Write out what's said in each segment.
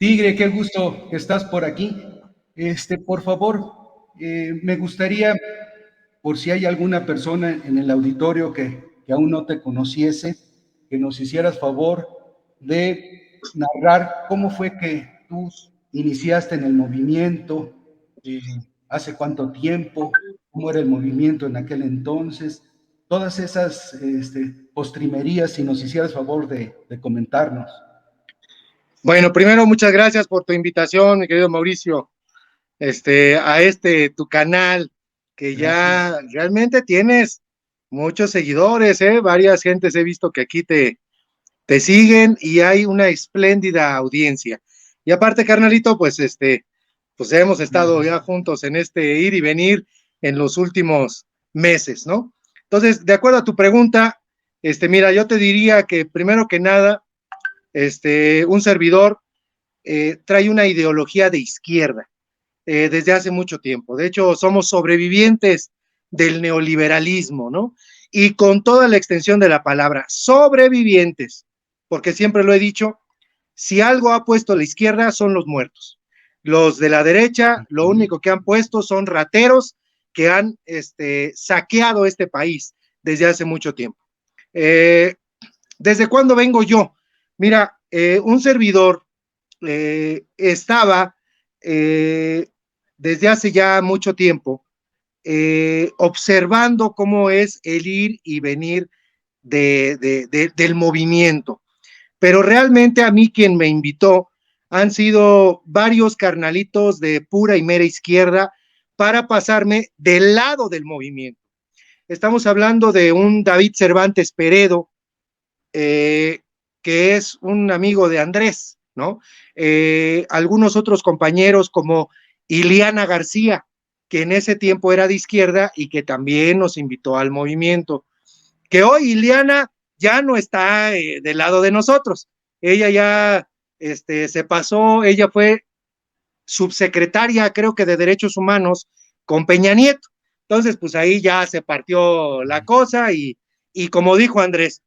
Tigre, qué gusto que estás por aquí. Por favor, me gustaría, por si hay alguna persona en el auditorio que aún no te conociese, que nos hicieras favor de narrar cómo fue que tú iniciaste en el movimiento, eh, hace cuánto tiempo, cómo era el movimiento en aquel entonces, todas esas postrimerías, si nos hicieras favor de comentarnos. Bueno, primero, muchas gracias por tu invitación, mi querido Mauricio, a tu canal, que Gracias. ya realmente tienes muchos seguidores, varias gentes he visto que aquí te siguen y hay una espléndida audiencia. Y aparte, carnalito, pues hemos estado ya juntos en este ir y venir en los últimos meses, ¿no? Entonces, de acuerdo a tu pregunta, mira, yo te diría que primero que nada, un servidor trae una ideología de izquierda desde hace mucho tiempo. De hecho, somos sobrevivientes del neoliberalismo, ¿no? Y con toda la extensión de la palabra, sobrevivientes, porque siempre lo he dicho, si algo ha puesto la izquierda son los muertos. Los de la derecha, lo único que han puesto son rateros que han saqueado este país desde hace mucho tiempo. ¿Desde cuándo vengo yo? Mira, un servidor estaba desde hace ya mucho tiempo observando cómo es el ir y venir del movimiento. Pero realmente a mí quien me invitó han sido varios carnalitos de pura y mera izquierda para pasarme del lado del movimiento. Estamos hablando de un David Cervantes Peredo, que es un amigo de Andrés, ¿no? Algunos otros compañeros como Ileana García, que en ese tiempo era de izquierda y que también nos invitó al movimiento. Que hoy Ileana ya no está del lado de nosotros. Ella ya se pasó, ella fue subsecretaria, creo que de Derechos Humanos, con Peña Nieto. Entonces, pues ahí ya se partió la cosa y como dijo Andrés,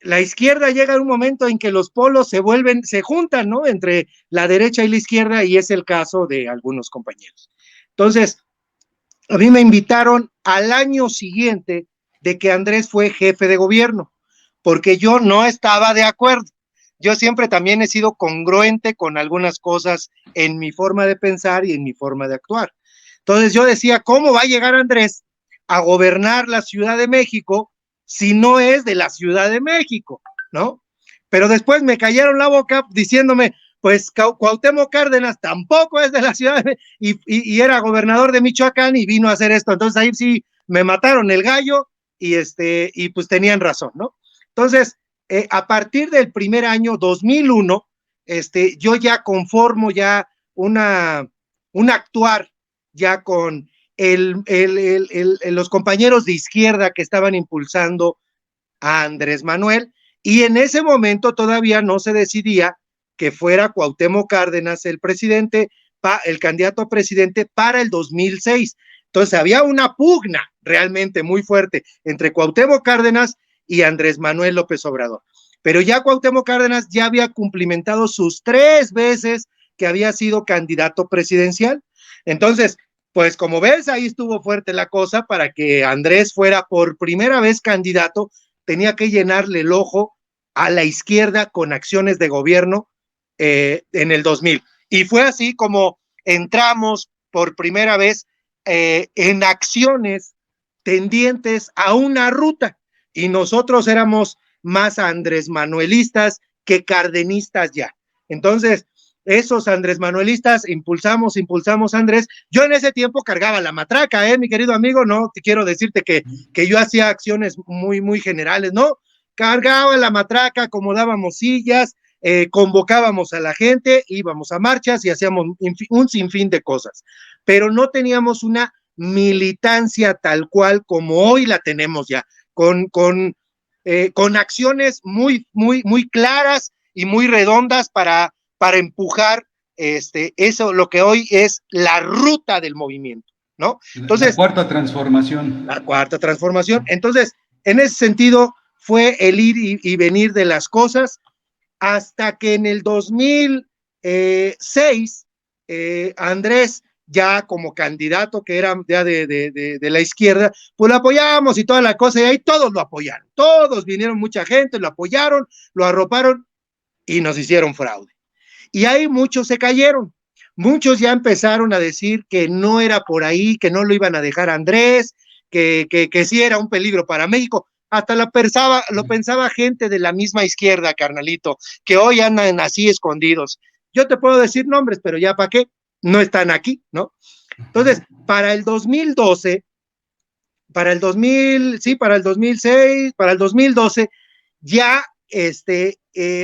la izquierda llega a un momento en que los polos se juntan, ¿no? Entre la derecha y la izquierda, y es el caso de algunos compañeros. Entonces, a mí me invitaron al año siguiente de que Andrés fue jefe de gobierno, porque yo no estaba de acuerdo. Yo siempre también he sido congruente con algunas cosas en mi forma de pensar y en mi forma de actuar. Entonces yo decía, ¿cómo va a llegar Andrés a gobernar la Ciudad de México si no es de la Ciudad de México, ¿no? Pero después me callaron la boca diciéndome, pues Cuauhtémoc Cárdenas tampoco es de la Ciudad de México y era gobernador de Michoacán y vino a hacer esto. Entonces ahí sí me mataron el gallo y pues tenían razón, ¿no? Entonces, a partir del primer año, 2001, yo ya conformo ya un actuar ya con los compañeros de izquierda que estaban impulsando a Andrés Manuel, y en ese momento todavía no se decidía que fuera Cuauhtémoc Cárdenas el presidente, el candidato a presidente para el 2006. Entonces había una pugna realmente muy fuerte entre Cuauhtémoc Cárdenas y Andrés Manuel López Obrador. Pero ya Cuauhtémoc Cárdenas ya había cumplimentado sus 3 veces que había sido candidato presidencial. Entonces, pues como ves, ahí estuvo fuerte la cosa para que Andrés fuera por primera vez candidato, tenía que llenarle el ojo a la izquierda con acciones de gobierno en el 2000. Y fue así como entramos por primera vez en acciones tendientes a una ruta. Y nosotros éramos más Andrés Manuelistas que cardenistas ya. Entonces, esos Andrés Manuelistas impulsamos Andrés. Yo en ese tiempo cargaba la matraca, mi querido amigo, no te quiero decirte que yo hacía acciones muy, muy generales, ¿no? Cargaba la matraca, acomodábamos sillas, convocábamos a la gente, íbamos a marchas y hacíamos un sinfín de cosas, pero no teníamos una militancia tal cual como hoy la tenemos ya, con acciones muy, muy, muy claras y muy redondas para empujar eso, lo que hoy es la ruta del movimiento, ¿no? Entonces, la cuarta transformación. La cuarta transformación. Entonces, en ese sentido, fue el ir y venir de las cosas. hasta que en el 2006, Andrés, ya como candidato que era ya de la izquierda, pues lo apoyamos y toda la cosa, y ahí todos lo apoyaron, todos vinieron, mucha gente, lo apoyaron, lo arroparon y nos hicieron fraude. Y ahí muchos se cayeron, muchos ya empezaron a decir que no era por ahí, que no lo iban a dejar a Andrés, que sí era un peligro para México. Hasta lo pensaba gente de la misma izquierda, carnalito, que hoy andan así escondidos. Yo te puedo decir nombres, pero ya para qué, no están aquí, ¿no? Entonces, para el 2012, para el 2006, para el 2012, ya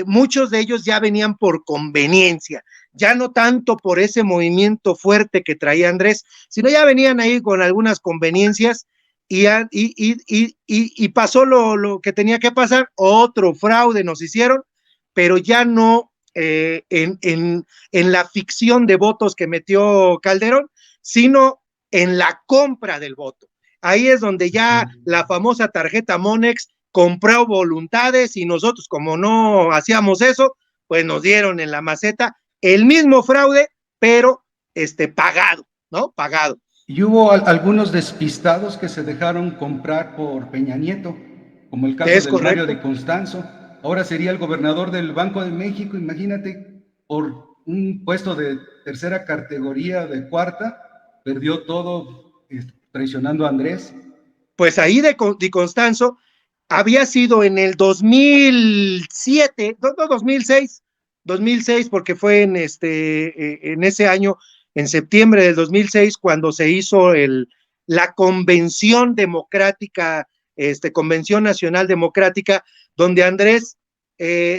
muchos de ellos ya venían por conveniencia, ya no tanto por ese movimiento fuerte que traía Andrés, sino ya venían ahí con algunas conveniencias y pasó lo que tenía que pasar, otro fraude nos hicieron, pero ya no en la ficción de votos que metió Calderón, sino en la compra del voto. Ahí es donde ya la famosa tarjeta Monex compró voluntades y nosotros, como no hacíamos eso, pues nos dieron en la maceta el mismo fraude, pero pagado, ¿no? Pagado. Y hubo algunos despistados que se dejaron comprar por Peña Nieto, como el caso Es del Mario correcto. de Constanzo. Ahora sería el gobernador del Banco de México, imagínate, por un puesto de tercera categoría, de cuarta, perdió todo traicionando a Andrés. Pues ahí de Constanzo había sido en el 2007, no, 2006, porque fue en ese año, en septiembre del 2006, cuando se hizo la Convención Democrática, Convención Nacional Democrática, donde Andrés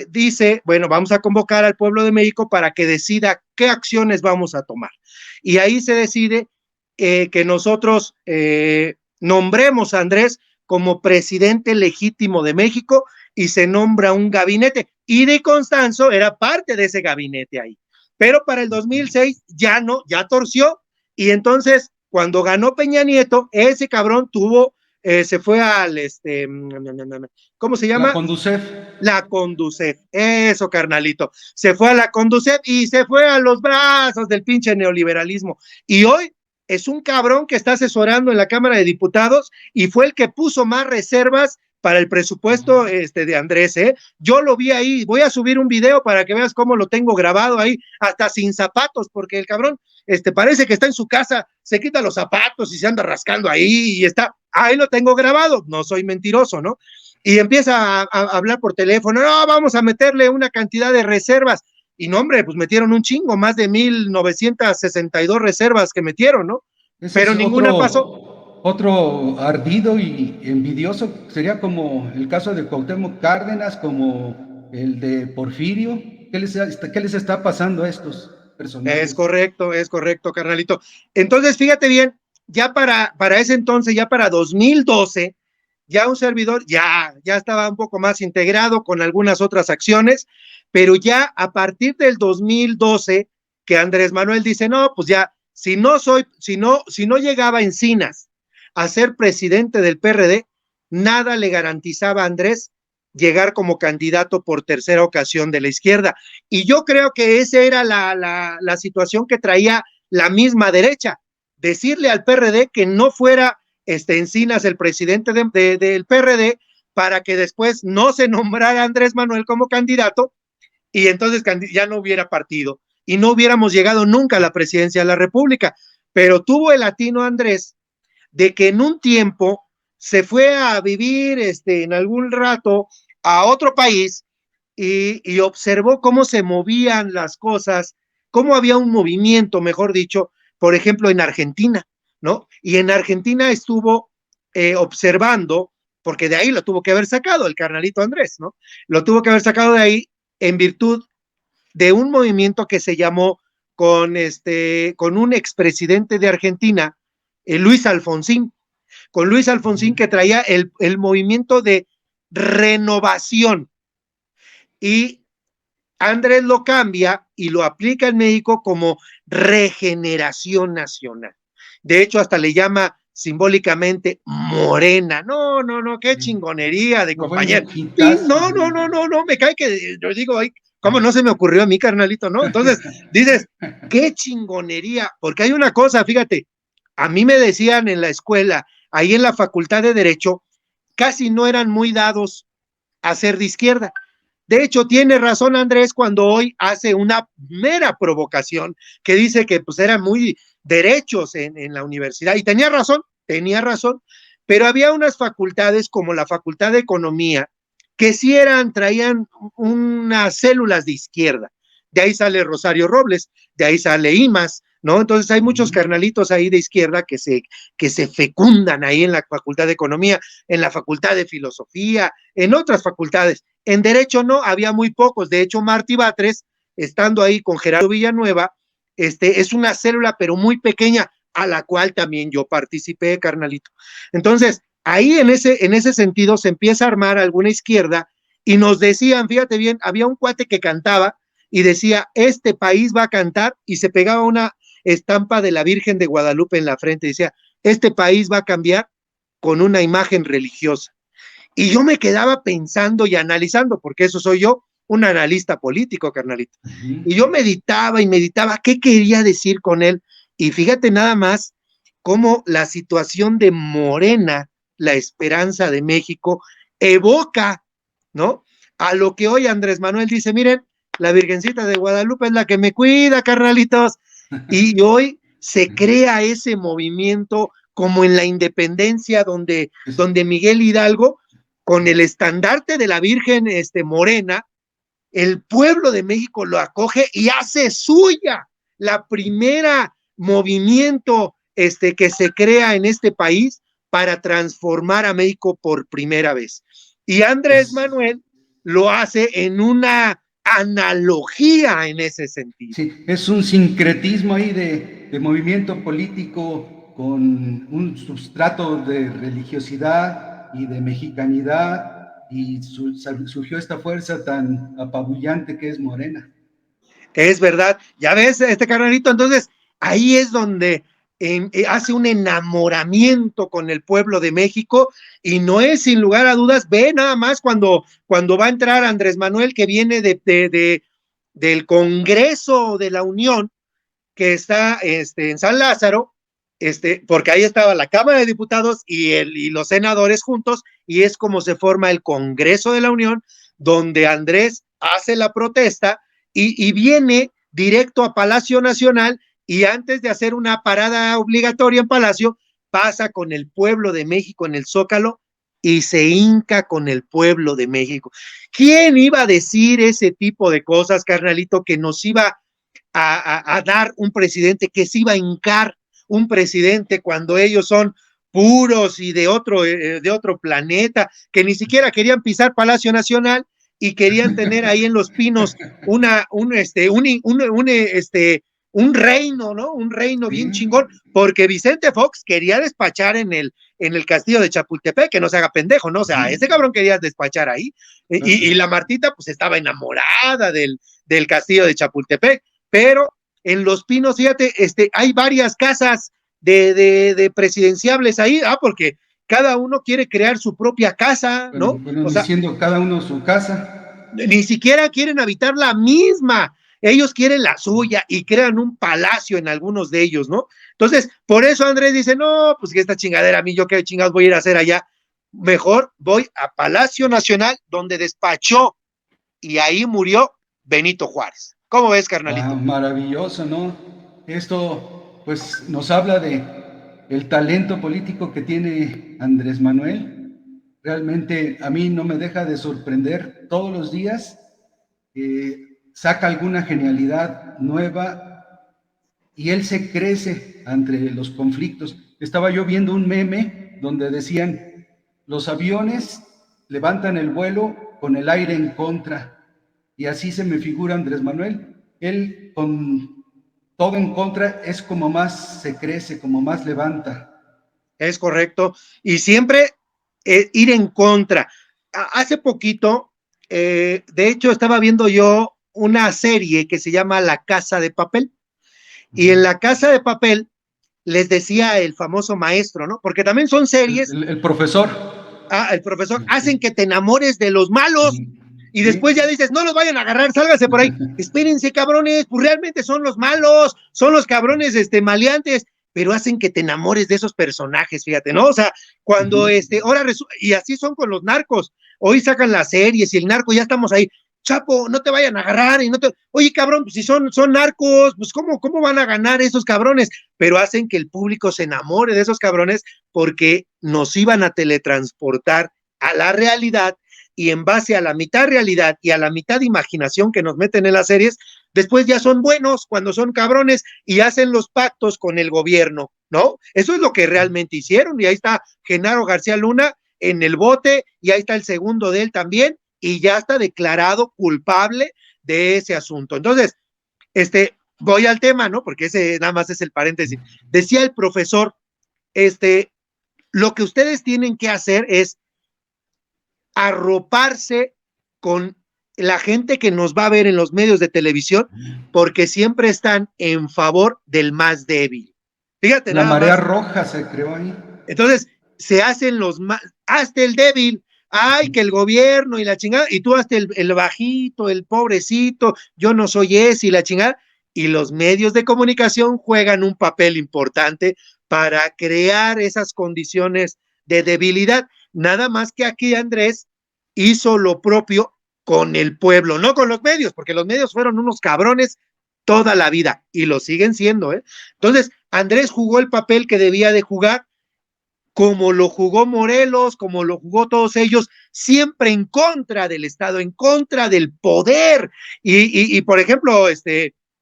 dice, bueno, vamos a convocar al pueblo de México para que decida qué acciones vamos a tomar. Y ahí se decide que nosotros nombremos a Andrés como presidente legítimo de México y se nombra un gabinete. Y de Constanzo era parte de ese gabinete ahí. Pero para el 2006 ya no, ya torció. Y entonces, cuando ganó Peña Nieto, ese cabrón se fue al, ¿cómo se La llama? Conducef. La Conducef, eso, carnalito. Se fue a la Conducef y se fue a los brazos del pinche neoliberalismo. Y hoy es un cabrón que está asesorando en la Cámara de Diputados y fue el que puso más reservas para el presupuesto de Andrés, ¿eh? Yo lo vi ahí, voy a subir un video para que veas cómo lo tengo grabado ahí, hasta sin zapatos, porque el cabrón parece que está en su casa, se quita los zapatos y se anda rascando ahí y está, ahí lo tengo grabado, no soy mentiroso, ¿no? Y empieza a hablar por teléfono, no, vamos a meterle una cantidad de reservas, y no, hombre, pues metieron un chingo, más de 1962 reservas que metieron, ¿no? Ese Pero es ninguna pasó. otro ardido y envidioso. Sería como el caso de Cuauhtémoc Cárdenas, como el de Porfirio. ¿Qué les está pasando a estos personajes? Es correcto, carnalito. Entonces, fíjate bien, ya para ese entonces, ya para 2012, ya un servidor ya estaba un poco más integrado con algunas otras acciones, pero ya a partir del 2012, que Andrés Manuel dice, no, pues ya, si no llegaba Encinas a ser presidente del PRD, nada le garantizaba a Andrés llegar como candidato por tercera ocasión de la izquierda. Y yo creo que esa era la situación que traía la misma derecha, decirle al PRD que no fuera Encinas el presidente del PRD para que después no se nombrara Andrés Manuel como candidato y entonces ya no hubiera partido y no hubiéramos llegado nunca a la presidencia de la República. Pero tuvo el latino Andrés de que en un tiempo se fue a vivir en algún rato a otro país y observó cómo se movían las cosas, cómo había un movimiento, mejor dicho, por ejemplo, en Argentina, ¿no? Y en Argentina estuvo observando, porque de ahí lo tuvo que haber sacado el carnalito Andrés, ¿no? Lo tuvo que haber sacado de ahí en virtud de un movimiento que se llamó con un expresidente de Argentina, Luis Alfonsín, con Luis Alfonsín que traía el movimiento de renovación. Y Andrés lo cambia y lo aplica en México como regeneración nacional. De hecho, hasta le llama simbólicamente Morena. No, qué chingonería de No fue compañero. un hitazo. No, me cae que, yo digo, ¿Cómo no se me ocurrió a mí, carnalito, no? Entonces, dices, qué chingonería, porque hay una cosa, fíjate, a mí me decían en la escuela, ahí en la Facultad de Derecho, casi no eran muy dados a ser de izquierda. De hecho, tiene razón Andrés cuando hoy hace una mera provocación que dice que pues eran muy derechos en la universidad. Y tenía razón, pero había unas facultades como la Facultad de Economía que sí traían unas células de izquierda. De ahí sale Rosario Robles, de ahí sale Imas, ¿no? Entonces hay muchos carnalitos ahí de izquierda que se fecundan ahí en la Facultad de Economía, en la Facultad de Filosofía, en otras facultades. En Derecho no, había muy pocos. De hecho, Martí Batres, estando ahí con Gerardo Villanueva, es una célula, pero muy pequeña, a la cual también yo participé, carnalito. Entonces, ahí en ese sentido se empieza a armar alguna izquierda y nos decían, fíjate bien, había un cuate que cantaba y decía, este país va a cantar, y se pegaba una estampa de la Virgen de Guadalupe en la frente y decía, este país va a cambiar con una imagen religiosa. Y yo me quedaba pensando y analizando, porque eso soy yo, un analista político, carnalito. Y yo meditaba y meditaba qué quería decir con él. Y fíjate nada más cómo la situación de Morena, la esperanza de México, evoca, ¿no? A lo que hoy Andrés Manuel dice, miren, la Virgencita de Guadalupe es la que me cuida, carnalitos. Y hoy se crea ese movimiento como en la independencia donde Miguel Hidalgo, con el estandarte de la Virgen Morena, el pueblo de México lo acoge y hace suya la primera movimiento que se crea en este país para transformar a México por primera vez. Y Andrés Manuel lo hace en una analogía en ese sentido. Sí, es un sincretismo ahí de movimiento político con un sustrato de religiosidad y de mexicanidad, y surgió esta fuerza tan apabullante que es Morena. Es verdad, ya ves, carnalito, entonces ahí es donde hace un enamoramiento con el pueblo de México, y no es sin lugar a dudas, ve nada más cuando va a entrar Andrés Manuel, que viene del Congreso de la Unión, que está en San Lázaro, porque ahí estaba la Cámara de Diputados y los senadores juntos, y es como se forma el Congreso de la Unión, donde Andrés hace la protesta y viene directo a Palacio Nacional, y antes de hacer una parada obligatoria en Palacio, pasa con el pueblo de México en el Zócalo y se hinca con el pueblo de México. ¿Quién iba a decir ese tipo de cosas, carnalito, que nos iba a dar un presidente, que se iba a hincar un presidente cuando ellos son puros y de otro planeta, que ni siquiera querían pisar Palacio Nacional y querían tener ahí en Los Pinos un reino, ¿no? Un reino bien chingón, porque Vicente Fox quería despachar en el castillo de Chapultepec, que no se haga pendejo, ¿no? O sea, ese cabrón quería despachar ahí. Y la Martita, pues, estaba enamorada del castillo de Chapultepec, pero en Los Pinos, fíjate, hay varias casas de presidenciables ahí, porque cada uno quiere crear su propia casa, ¿no? Bueno, diciendo cada uno su casa. Ni siquiera quieren habitar la misma, ellos quieren la suya y crean un palacio en algunos de ellos, ¿no? Entonces, por eso Andrés dice, no, pues que esta chingadera a mí, yo qué chingados voy a ir a hacer allá, mejor voy a Palacio Nacional, donde despachó y ahí murió Benito Juárez. ¿Cómo ves, carnalito? Maravilloso, ¿no? Esto, pues, nos habla de el talento político que tiene Andrés Manuel. Realmente a mí no me deja de sorprender todos los días. Saca alguna genialidad nueva y él se crece entre los conflictos. Estaba yo viendo un meme donde decían, los aviones levantan el vuelo con el aire en contra. Y así se me figura Andrés Manuel. Él, con todo en contra, es como más se crece, como más levanta. Es correcto. Y siempre ir en contra. Hace poquito, de hecho, estaba viendo yo una serie que se llama La Casa de Papel. Y en La Casa de Papel les decía el famoso maestro, ¿no? Porque también son series. El profesor. El profesor, hacen que te enamores de los malos. Y Sí. después ya dices, no los vayan a agarrar, sálganse por ahí. Espérense, cabrones, pues realmente son los malos, son los cabrones maleantes, pero hacen que te enamores de esos personajes, fíjate, ¿no? O sea, cuando ahora y así son con los narcos. Hoy sacan las series y el narco, ya estamos ahí. Chapo, no te vayan a agarrar y no te. Oye, cabrón, pues si son narcos, pues ¿cómo van a ganar esos cabrones? Pero hacen que el público se enamore de esos cabrones porque nos iban a teletransportar a la realidad y en base a la mitad realidad y a la mitad imaginación que nos meten en las series, después ya son buenos cuando son cabrones y hacen los pactos con el gobierno, ¿no? Eso es lo que realmente hicieron y ahí está Genaro García Luna en el bote y ahí está el segundo de él también y ya está declarado culpable de ese asunto. Entonces, voy al tema, ¿no? Porque ese nada más es el paréntesis. Decía el profesor, lo que ustedes tienen que hacer es arroparse con la gente que nos va a ver en los medios de televisión, porque siempre están en favor del más débil. Fíjate La nada marea más. roja se creó ahí. Entonces, se hacen los más, hasta el débil, ay, que el gobierno y la chingada, y tú hasta el bajito, el pobrecito, yo no soy ese y la chingada, y los medios de comunicación juegan un papel importante para crear esas condiciones de debilidad. Nada más que aquí Andrés hizo lo propio con el pueblo, no con los medios, porque los medios fueron unos cabrones toda la vida y lo siguen siendo, ¿eh? Entonces, Andrés jugó el papel que debía de jugar, como lo jugó Morelos, como lo jugó todos ellos, siempre en contra del Estado, en contra del poder. Y por ejemplo,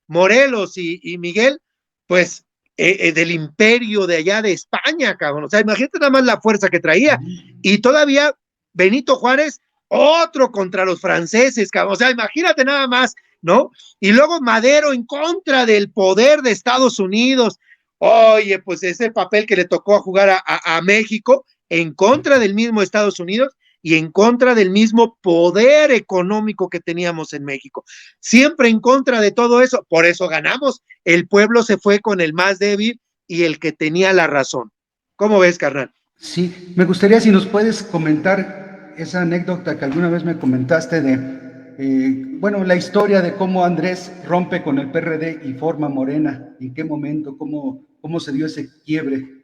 Morelos y Miguel, pues del imperio de allá de España, cabrón. O sea, imagínate nada más la fuerza que traía. Y todavía Benito Juárez, otro contra los franceses, cabrón. O sea, imagínate nada más, ¿no? Y luego Madero en contra del poder de Estados Unidos. Oye, pues ese papel que le tocó a jugar a México en contra del mismo Estados Unidos y en contra del mismo poder económico que teníamos en México. Siempre en contra de todo eso, por eso ganamos. El pueblo se fue con el más débil y el que tenía la razón. ¿Cómo ves, carnal? Sí, me gustaría si nos puedes comentar esa anécdota que alguna vez me comentaste de, bueno, la historia de cómo Andrés rompe con el PRD y forma Morena, en qué momento, cómo se dio ese quiebre.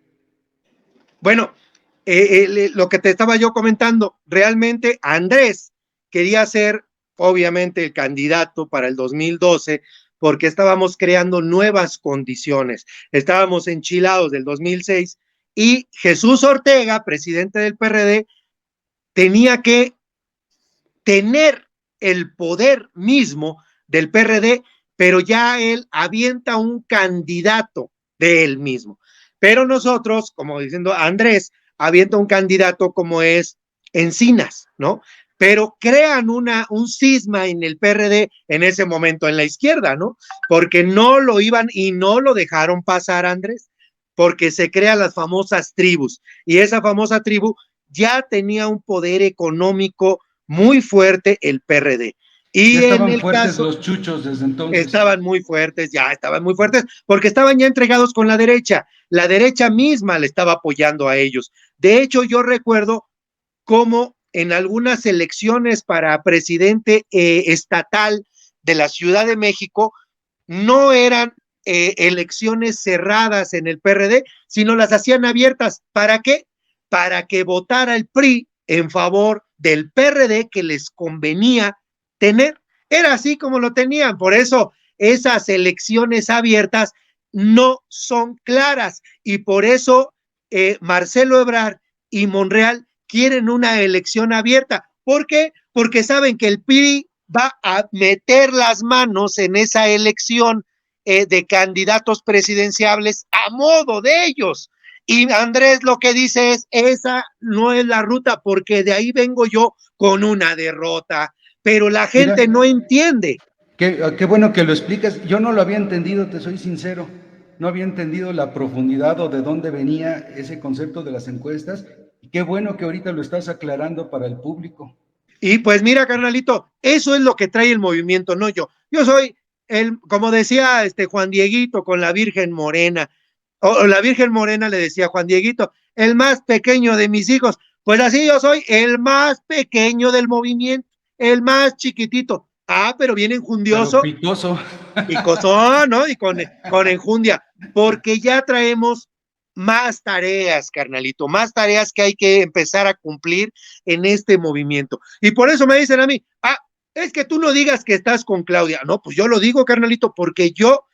Bueno, lo que te estaba yo comentando, realmente Andrés quería ser, obviamente, el candidato para el 2012 porque estábamos creando nuevas condiciones. Estábamos enchilados del 2006 y Jesús Ortega, presidente del PRD, tenía que tener el poder mismo del PRD, pero ya él avienta un candidato de él mismo. Pero nosotros, como diciendo Andrés, avienta un candidato como es Encinas, ¿no? Pero crean un cisma en el PRD en ese momento en la izquierda, ¿no? Porque no lo iban y no lo dejaron pasar, Andrés, porque se crean las famosas tribus y esa famosa tribu ya tenía un poder económico muy fuerte el PRD. Ya Y en estaban el fuertes caso, los chuchos desde entonces. estaban muy fuertes, ya estaban muy fuertes, porque estaban ya entregados con la derecha misma le estaba apoyando a ellos. De hecho, yo recuerdo cómo en algunas elecciones para presidente estatal de la Ciudad de México no eran elecciones cerradas en el PRD, sino las hacían abiertas. ¿Para qué? Para que votara el PRI en favor del PRD que les convenía tener. Era así como lo tenían. Por eso esas elecciones abiertas no son claras y por eso Marcelo Ebrard y Monreal quieren una elección abierta. ¿Por qué? Porque saben que el PRI va a meter las manos en esa elección de candidatos presidenciables a modo de ellos. Y Andrés lo que dice es, esa no es la ruta porque de ahí vengo yo con una derrota, pero la Mira, gente no entiende. qué bueno que lo explicas. Yo no lo había entendido, te soy sincero. No había entendido la profundidad o de dónde venía ese concepto de las encuestas. Y qué bueno que ahorita lo estás aclarando para el público. Y pues mira, carnalito, eso es lo que trae el movimiento, no yo. Yo soy como decía Juan Dieguito con la Virgen Morena, o la Virgen Morena le decía a Juan Dieguito, el más pequeño de mis hijos. Pues así yo soy el más pequeño del movimiento. el más chiquitito. Ah, pero bien Pero enjundioso picoso. y cosón, ¿no? Y con enjundia, porque ya traemos más tareas, carnalito, más tareas que hay que empezar a cumplir en este movimiento. Y por eso me dicen a mí, es que tú no digas que estás con Claudia. No, pues yo lo digo, carnalito, porque yo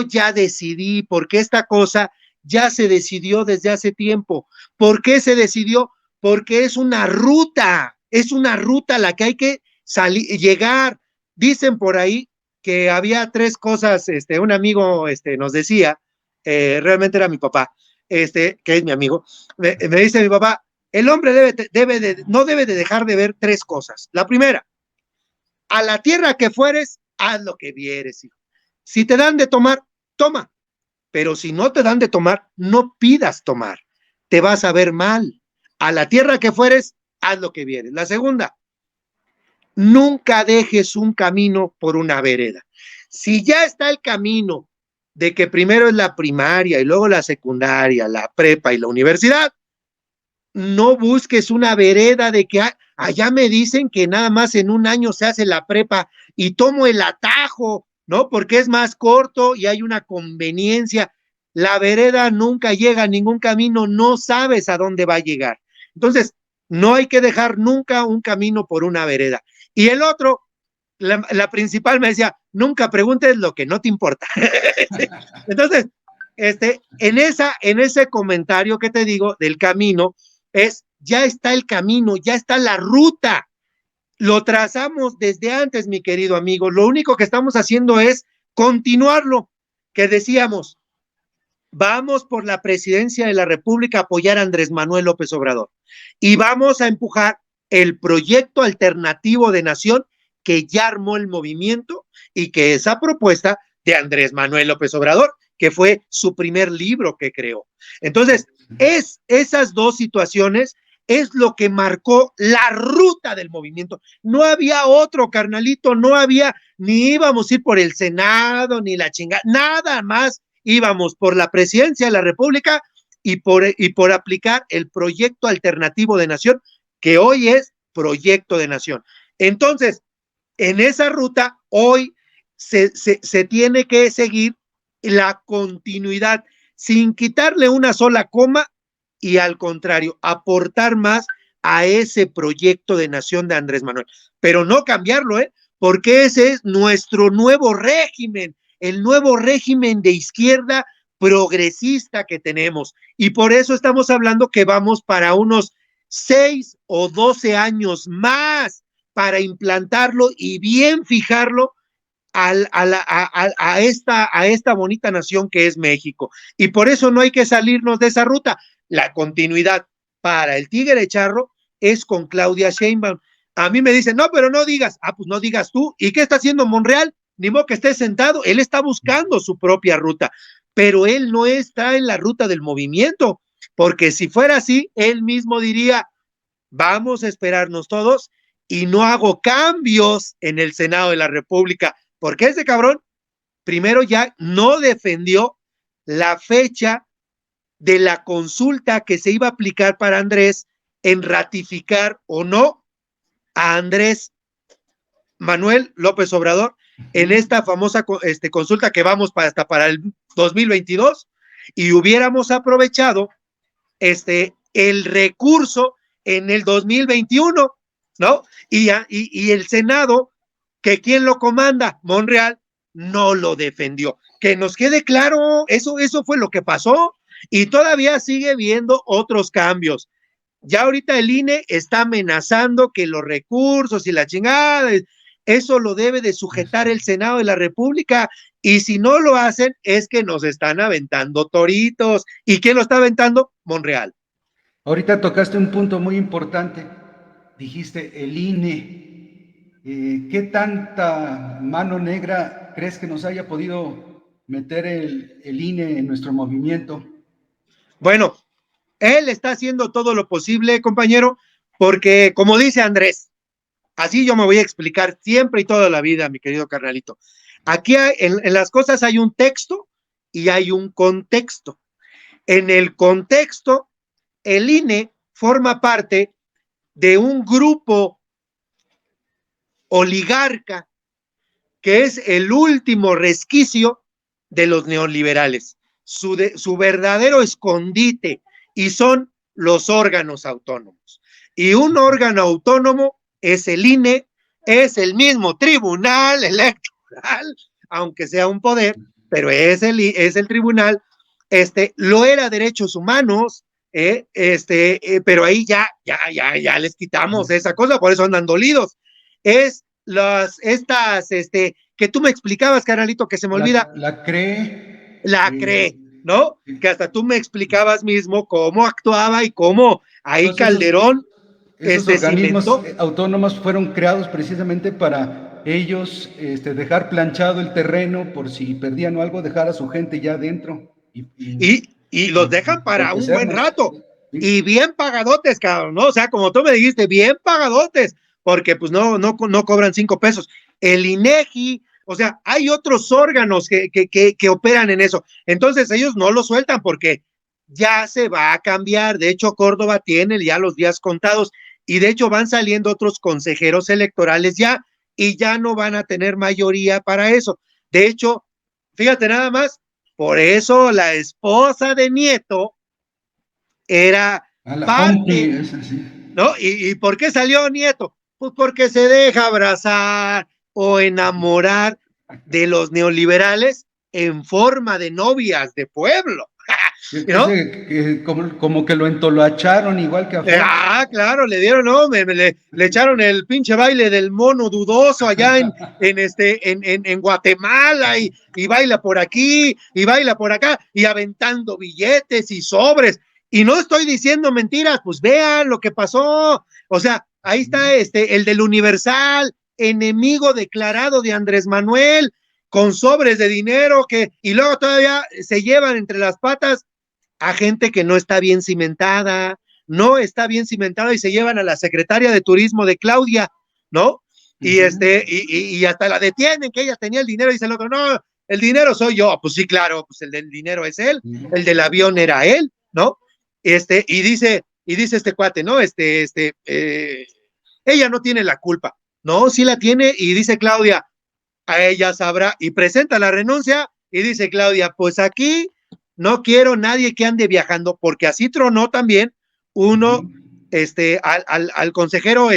ya decidí, porque esta cosa ya se decidió desde hace tiempo. ¿Por qué se decidió? Porque es una ruta a la que hay que salir, llegar. Dicen por ahí que había tres cosas, un amigo nos decía, realmente era mi papá, que es mi amigo, me dice mi papá, el hombre no debe de dejar de ver tres cosas. La primera, a la tierra que fueres, haz lo que vieres, hijo. Si te dan de tomar, toma, pero si no te dan de tomar, no pidas tomar, te vas a ver mal. A la tierra que fueres, haz lo que vieres. La segunda, nunca dejes un camino por una vereda. Si ya está el camino de que primero es la primaria y luego la secundaria, la prepa y la universidad, no busques una vereda de que allá me dicen que nada más en un año se hace la prepa y tomo el atajo, ¿no? Porque es más corto y hay una conveniencia. La vereda nunca llega a ningún camino, no sabes a dónde va a llegar. Entonces, no hay que dejar nunca un camino por una vereda. Y el otro, la principal me decía, nunca preguntes lo que no te importa. Entonces, en ese comentario que te digo del camino, ya está el camino, ya está la ruta. Lo trazamos desde antes, mi querido amigo. Lo único que estamos haciendo es continuarlo, que decíamos, vamos por la presidencia de la República a apoyar a Andrés Manuel López Obrador y vamos a empujar el proyecto alternativo de nación que ya armó el movimiento y que esa propuesta de Andrés Manuel López Obrador, que fue su primer libro que creó. Entonces, esas dos situaciones es lo que marcó la ruta del movimiento. No había otro, carnalito, no había, ni íbamos a ir por el Senado, ni la chingada, nada más íbamos por la presidencia de la República y por aplicar el proyecto alternativo de nación, que hoy es proyecto de nación. Entonces, en esa ruta, hoy se tiene que seguir la continuidad sin quitarle una sola coma y al contrario, aportar más a ese proyecto de nación de Andrés Manuel, pero no cambiarlo, porque ese es nuestro nuevo régimen, el nuevo régimen de izquierda progresista que tenemos. Y por eso estamos hablando que vamos para unos 6 o 12 años más para implantarlo y bien fijarlo a esta bonita nación que es México. Y por eso no hay que salirnos de esa ruta. La continuidad para el Tigre Charro es con Claudia Sheinbaum. A mí me dicen, no, pero no digas. Pues no digas tú. ¿Y qué está haciendo Monreal? Ni modo que esté sentado. Él está buscando su propia ruta, pero él no está en la ruta del movimiento, porque si fuera así, él mismo diría, vamos a esperarnos todos y no hago cambios en el Senado de la República, porque ese cabrón primero ya no defendió la fecha de la consulta que se iba a aplicar para Andrés en ratificar o no a Andrés Manuel López Obrador en esta famosa consulta que vamos hasta para el 2022 y hubiéramos aprovechado el recurso en el 2021, ¿no? Y el Senado, que quien lo comanda, Monreal, no lo defendió. Que nos quede claro, eso fue lo que pasó y todavía sigue viendo otros cambios. Ya ahorita el INE está amenazando que los recursos y la chingada, eso lo debe de sujetar el Senado de la República y si no lo hacen es que nos están aventando toritos. ¿Y quién lo está aventando? Monreal. Ahorita tocaste un punto muy importante. Dijiste el INE. ¿Qué tanta mano negra crees que nos haya podido meter el INE en nuestro movimiento? Bueno, él está haciendo todo lo posible, compañero, porque como dice Andrés, así yo me voy a explicar siempre y toda la vida, mi querido carnalito. Aquí en las cosas hay un texto y hay un contexto. En el contexto, el INE forma parte de un grupo oligarca, que es el último resquicio de los neoliberales, su verdadero escondite, y son los órganos autónomos. Y un órgano autónomo es el INE, es el mismo tribunal electoral, aunque sea un poder, pero es el tribunal, lo era derechos humanos, pero ahí ya les quitamos esa cosa, por eso andan dolidos. Es estas, que tú me explicabas, carnalito, que se me olvida. La CRE. La CRE, ¿no? Que hasta tú me explicabas mismo cómo actuaba y cómo ahí Todos esos, Calderón, esos organismos cimentó. autónomos fueron creados precisamente para ellos dejar planchado el terreno por si perdían o algo, dejar a su gente ya adentro Y los dejan y para un buen entorpecernos. rato. ¿Sí? Y bien pagadotes, cabrón, ¿no? O sea, como tú me dijiste, bien pagadotes, porque pues no cobran 5 pesos. El INEGI, o sea, hay otros órganos que operan en eso. Entonces ellos no lo sueltan porque ya se va a cambiar. De hecho, Córdoba tiene ya los días contados y de hecho van saliendo otros consejeros electorales ya y ya no van a tener mayoría para eso. De hecho, fíjate nada más, por eso la esposa de Nieto era A la parte, Pompi, es así. ¿no? ¿Y por qué salió Nieto? Pues porque se deja abrazar o enamorar de los neoliberales en forma de novias de pueblo, ¿no? Como que lo entoloacharon igual que a Fox. Claro, le dieron, no, le echaron el pinche baile del mono dudoso allá en Guatemala y baila por aquí y baila por acá y aventando billetes y sobres. Y no estoy diciendo mentiras, pues vean lo que pasó. O sea, ahí está el del Universal, enemigo declarado de Andrés Manuel, con sobres de dinero y luego todavía se llevan entre las patas a gente que no está bien cimentada, no está bien cimentada y se llevan a la secretaria de turismo de Claudia, ¿no? Y hasta la detienen, que ella tenía el dinero, y dice el otro, no, el dinero soy yo. Pues sí, claro, pues el del dinero es él, el del avión era él, ¿no? Y dice este cuate, ¿no? Ella no tiene la culpa, no, sí la tiene, y dice Claudia, a ella sabrá, y presenta la renuncia, y dice Claudia, pues aquí no quiero nadie que ande viajando, porque así tronó también uno, al consejero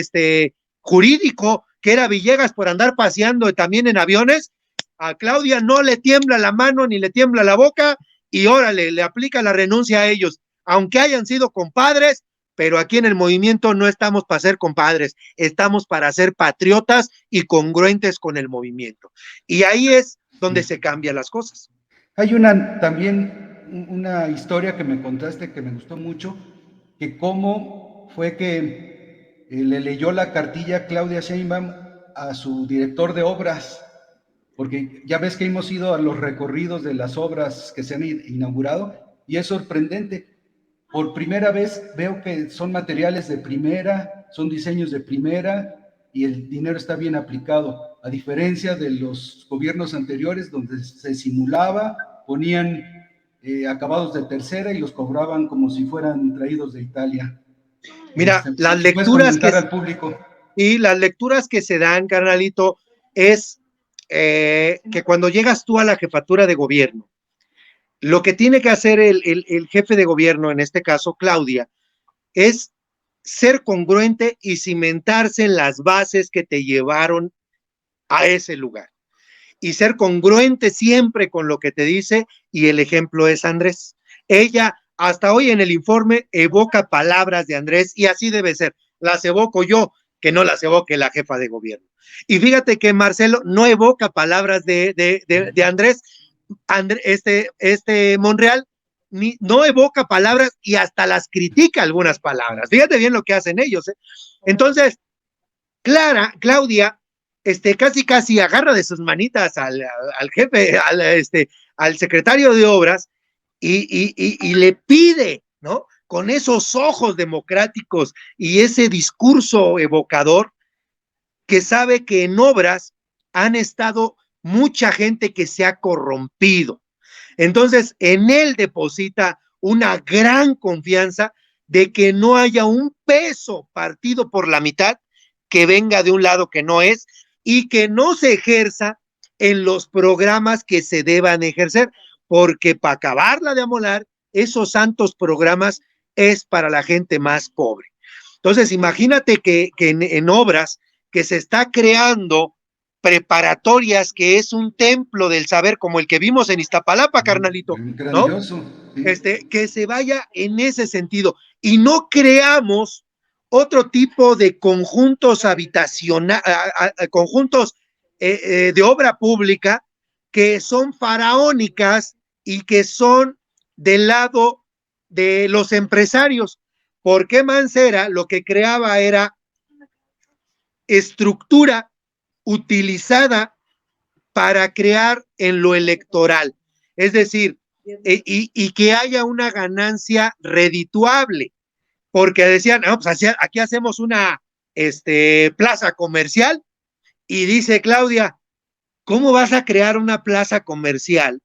jurídico, que era Villegas, por andar paseando también en aviones. A Claudia no le tiembla la mano ni le tiembla la boca, y órale, le aplica la renuncia a ellos, aunque hayan sido compadres, pero aquí en el movimiento no estamos para ser compadres, estamos para ser patriotas y congruentes con el movimiento. Y ahí es donde se cambian las cosas. Hay también una historia que me contaste que me gustó mucho, que cómo fue que le leyó la cartilla Claudia Sheinbaum a su director de obras, porque ya ves que hemos ido a los recorridos de las obras que se han inaugurado y es sorprendente. Por primera vez veo que son materiales de primera, son diseños de primera y el dinero está bien aplicado, a diferencia de los gobiernos anteriores donde se simulaba, ponían acabados de tercera y los cobraban como si fueran traídos de Italia. Mira, las si puedes lecturas comentar al público. y las lecturas que se dan, carnalito, es que cuando llegas tú a la jefatura de gobierno, lo que tiene que hacer el jefe de gobierno, en este caso Claudia, es ser congruente y cimentarse en las bases que te llevaron a ese lugar. Y ser congruente siempre con lo que te dice, y el ejemplo es Andrés. Ella, hasta hoy en el informe, evoca palabras de Andrés, y así debe ser. Las evoco yo, que no las evoque la jefa de gobierno. Y fíjate que Marcelo no evoca palabras de Andrés, Monreal no evoca palabras y hasta las critica algunas palabras. Fíjate bien lo que hacen ellos. Entonces, Claudia, casi agarra de sus manitas al jefe, al secretario de obras y le pide, ¿no? Con esos ojos democráticos y ese discurso evocador, que sabe que en obras han estado mucha gente que se ha corrompido. Entonces, en él deposita una gran confianza de que no haya un peso partido por la mitad que venga de un lado que no es y que no se ejerza en los programas que se deban ejercer, porque para acabarla de amolar, esos santos programas es para la gente más pobre. Entonces, imagínate que en obras que se está creando preparatorias, que es un templo del saber, como el que vimos en Iztapalapa, carnalito, ¿no? Grandioso, sí. Que se vaya en ese sentido y no creamos otro tipo de conjuntos habitacionales, conjuntos de obra pública que son faraónicas y que son del lado de los empresarios, porque Mancera lo que creaba era estructura utilizada para crear en lo electoral, es decir, y que haya una ganancia redituable, porque decían, no, pues aquí hacemos una plaza comercial, y dice Claudia, ¿cómo vas a crear una plaza comercial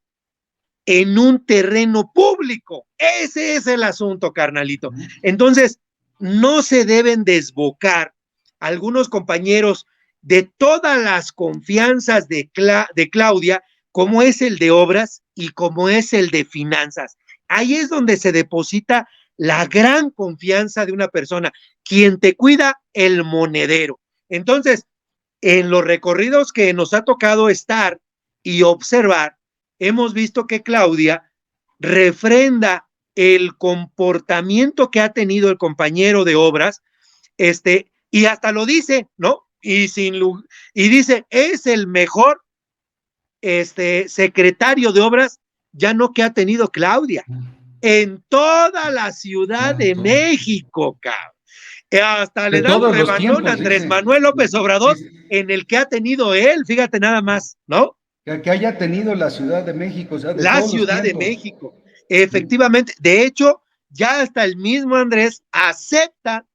en un terreno público? Ese es el asunto, carnalito. Entonces, no se deben desbocar algunos compañeros de todas las confianzas de Claudia, como es el de obras y como es el de finanzas. Ahí es donde se deposita la gran confianza de una persona, quien te cuida el monedero. Entonces, en los recorridos que nos ha tocado estar y observar, hemos visto que Claudia refrenda el comportamiento que ha tenido el compañero de obras, y hasta lo dice, ¿no? Y dice, es el mejor secretario de obras, ya no que ha tenido Claudia, en toda la Ciudad de México, cabrón. Hasta De le da un todos los rebanón a tiempos, Andrés dice. Manuel López Obrador Sí, en el que ha tenido él, fíjate nada más, ¿no? que haya tenido la Ciudad de México, o sea, de La todos los Ciudad de tiempos. México. Efectivamente, de hecho, ya hasta el mismo Andrés acepta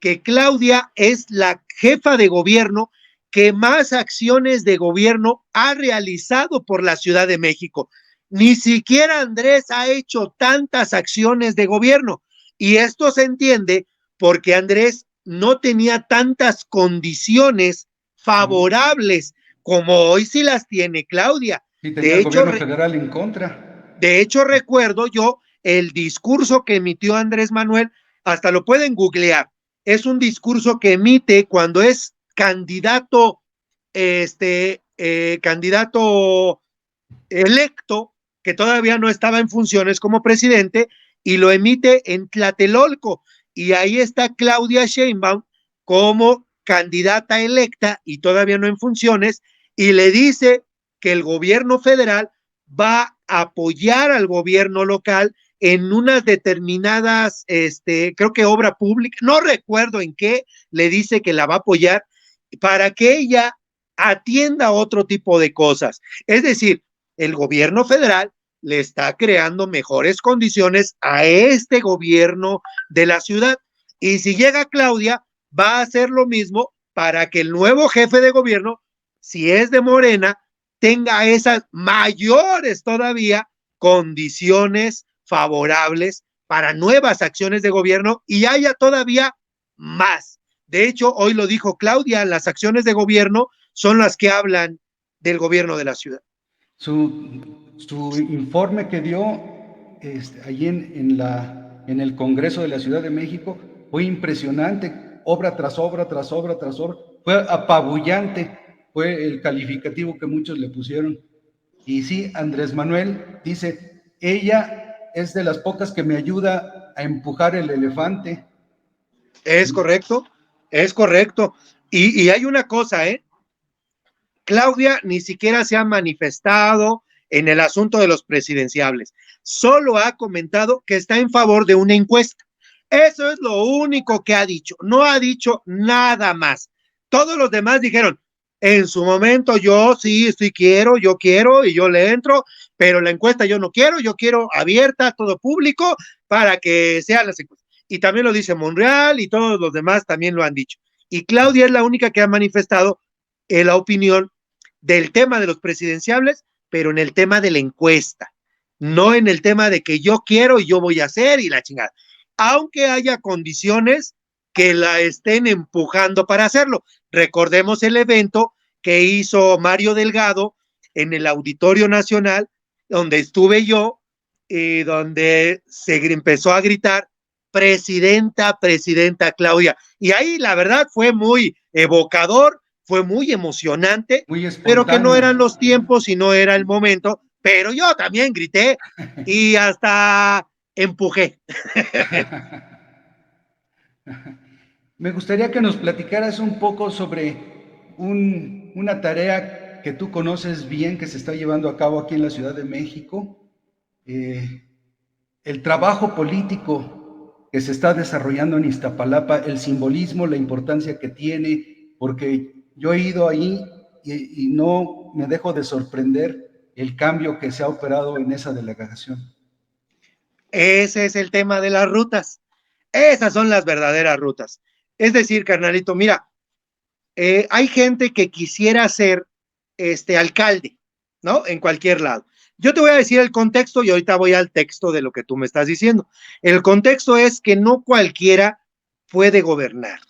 que Claudia es la jefa de gobierno que más acciones de gobierno ha realizado por la Ciudad de México. Ni siquiera Andrés ha hecho tantas acciones de gobierno. Y esto se entiende porque Andrés no tenía tantas condiciones favorables como hoy sí las tiene Claudia. Sí, tenía De el hecho, gobierno federal en contra. recuerdo yo el discurso que emitió Andrés Manuel, hasta lo pueden googlear. Es un discurso que emite cuando es candidato, candidato electo, que todavía no estaba en funciones como presidente, y lo emite en Tlatelolco. Y ahí está Claudia Sheinbaum como candidata electa y todavía no en funciones, y le dice que el gobierno federal va a apoyar al gobierno local en unas determinadas, creo que obra pública, no recuerdo en qué, le dice que la va a apoyar para que ella atienda otro tipo de cosas. Es decir, el gobierno federal le está creando mejores condiciones a este gobierno de la ciudad. Y si llega Claudia, va a hacer lo mismo para que el nuevo jefe de gobierno, si es de Morena, tenga esas mayores todavía condiciones favorables para nuevas acciones de gobierno y haya todavía más. De hecho, hoy lo dijo Claudia, las acciones de gobierno son las que hablan del gobierno de la ciudad. Su informe que dio allí en el Congreso de la Ciudad de México fue impresionante, obra tras obra, tras obra, tras obra, fue apabullante, fue el calificativo que muchos le pusieron. Y sí, Andrés Manuel dice, ella es de las pocas que me ayuda a empujar el elefante. Es correcto, es correcto. Y hay una cosa, Claudia ni siquiera se ha manifestado en el asunto de los presidenciables. Solo ha comentado que está en favor de una encuesta. Eso es lo único que ha dicho. No ha dicho nada más. Todos los demás dijeron, en su momento yo sí, yo quiero y yo le entro, pero la encuesta yo no quiero, yo quiero abierta, todo público, para que sean las encuestas. Y también lo dice Monreal y todos los demás también lo han dicho. Y Claudia es la única que ha manifestado la opinión del tema de los presidenciables, pero en el tema de la encuesta, no en el tema de que yo quiero y yo voy a hacer y la chingada. Aunque haya condiciones que la estén empujando para hacerlo. Recordemos el evento que hizo Mario Delgado en el Auditorio Nacional, donde estuve yo, y donde se empezó a gritar, presidenta, presidenta Claudia. Y ahí la verdad fue muy evocador, fue muy emocionante, Muy pero que no espontáneo. eran los tiempos y no era el momento. Pero yo también grité y hasta empujé. Me gustaría que nos platicaras un poco sobre una tarea que tú conoces bien, que se está llevando a cabo aquí en la Ciudad de México, eh, el trabajo político que se está desarrollando en Iztapalapa, el simbolismo, la importancia que tiene, porque yo he ido ahí y no me dejo de sorprender el cambio que se ha operado en esa delegación. Ese es el tema de las rutas. Esas son las verdaderas rutas. Es decir, carnalito, mira, hay gente que quisiera ser alcalde, ¿no? En cualquier lado. Yo te voy a decir el contexto y ahorita voy al texto de lo que tú me estás diciendo. El contexto es que no cualquiera puede gobernar.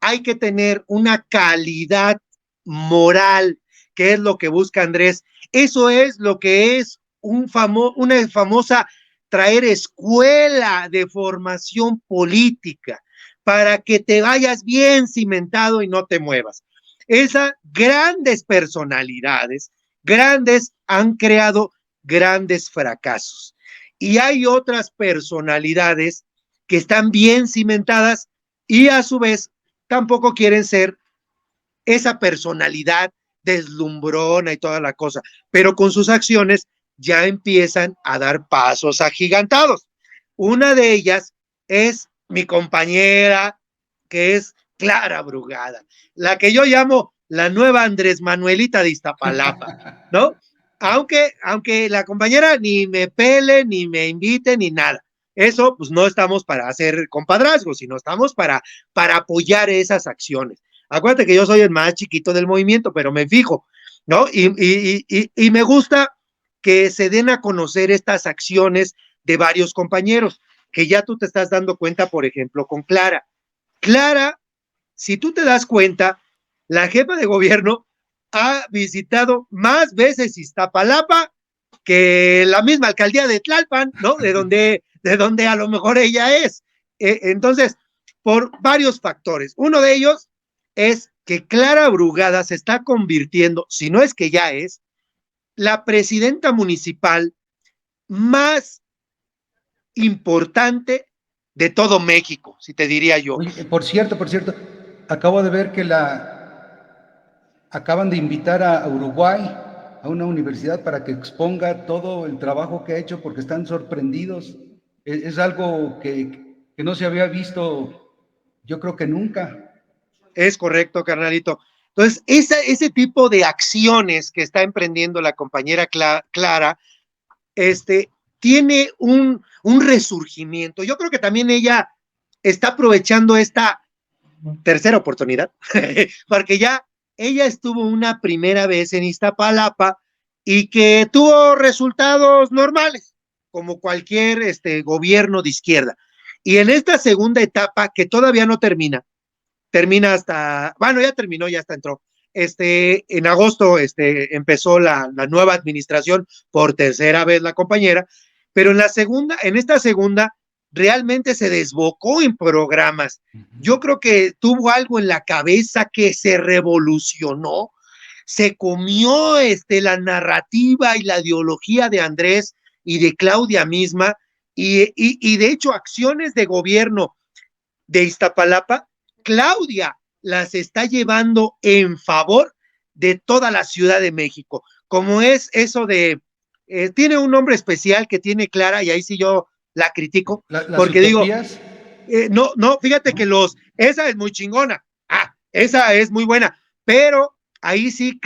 Hay que tener una calidad moral, que es lo que busca Andrés. Eso es lo que es una famosa traer escuela de formación política para que te vayas bien cimentado y no te muevas. Esas grandes personalidades, grandes, han creado grandes fracasos. Y hay otras personalidades que están bien cimentadas y a su vez tampoco quieren ser esa personalidad deslumbrona y toda la cosa, pero con sus acciones ya empiezan a dar pasos agigantados. Una de ellas es mi compañera, que es Clara Brugada, la que yo llamo la nueva Andrés Manuelita de Iztapalapa, ¿no? Aunque la compañera ni me pele, ni me invite, ni nada. Eso, pues no estamos para hacer compadrazgos, sino estamos para apoyar esas acciones. Acuérdate que yo soy el más chiquito del movimiento, pero me fijo, ¿no? Y me gusta que se den a conocer estas acciones de varios compañeros, que ya tú te estás dando cuenta, por ejemplo, con Clara. Clara, si tú te das cuenta, la jefa de gobierno ha visitado más veces Iztapalapa que la misma alcaldía de Tlalpan, ¿no? De donde a lo mejor ella es. Entonces, por varios factores. Uno de ellos es que Clara Brugada se está convirtiendo, si no es que ya es, la presidenta municipal más importante de todo México, si te diría yo. Oye, por cierto, acabo de ver que acaban de invitar a Uruguay a una universidad para que exponga todo el trabajo que ha hecho porque están sorprendidos. Es algo que no se había visto, yo creo que nunca. Es correcto, carnalito. Entonces, ese tipo de acciones que está emprendiendo la compañera Clara, tiene un resurgimiento. Yo creo que también ella está aprovechando esta tercera oportunidad, porque ya ella estuvo una primera vez en Iztapalapa y que tuvo resultados normales, como cualquier gobierno de izquierda. Y en esta segunda etapa, que todavía no termina hasta, bueno, ya terminó, ya hasta entró. En agosto empezó la nueva administración por tercera vez la compañera, pero en esta segunda, realmente se desbocó en programas. Yo creo que tuvo algo en la cabeza que se revolucionó, se comió la narrativa y la ideología de Andrés y de Claudia misma, y de hecho acciones de gobierno de Iztapalapa, Claudia las está llevando en favor de toda la Ciudad de México, como es eso de, tiene un nombre especial que tiene Clara, y ahí sí yo la critico, Las porque digo, utopías, no, fíjate que ¿no? esa es muy chingona, esa es muy buena, pero ahí sí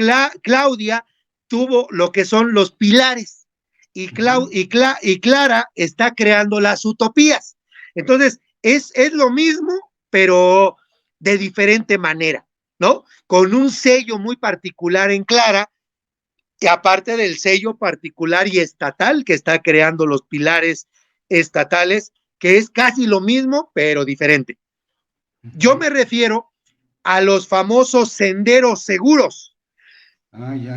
Claudia tuvo lo que son los pilares, y Clara está creando las utopías. Entonces, es lo mismo, pero de diferente manera, ¿no? Con un sello muy particular en Clara, y aparte del sello particular y estatal que está creando los pilares estatales, que es casi lo mismo, pero diferente. Yo me refiero a los famosos senderos seguros, Ya.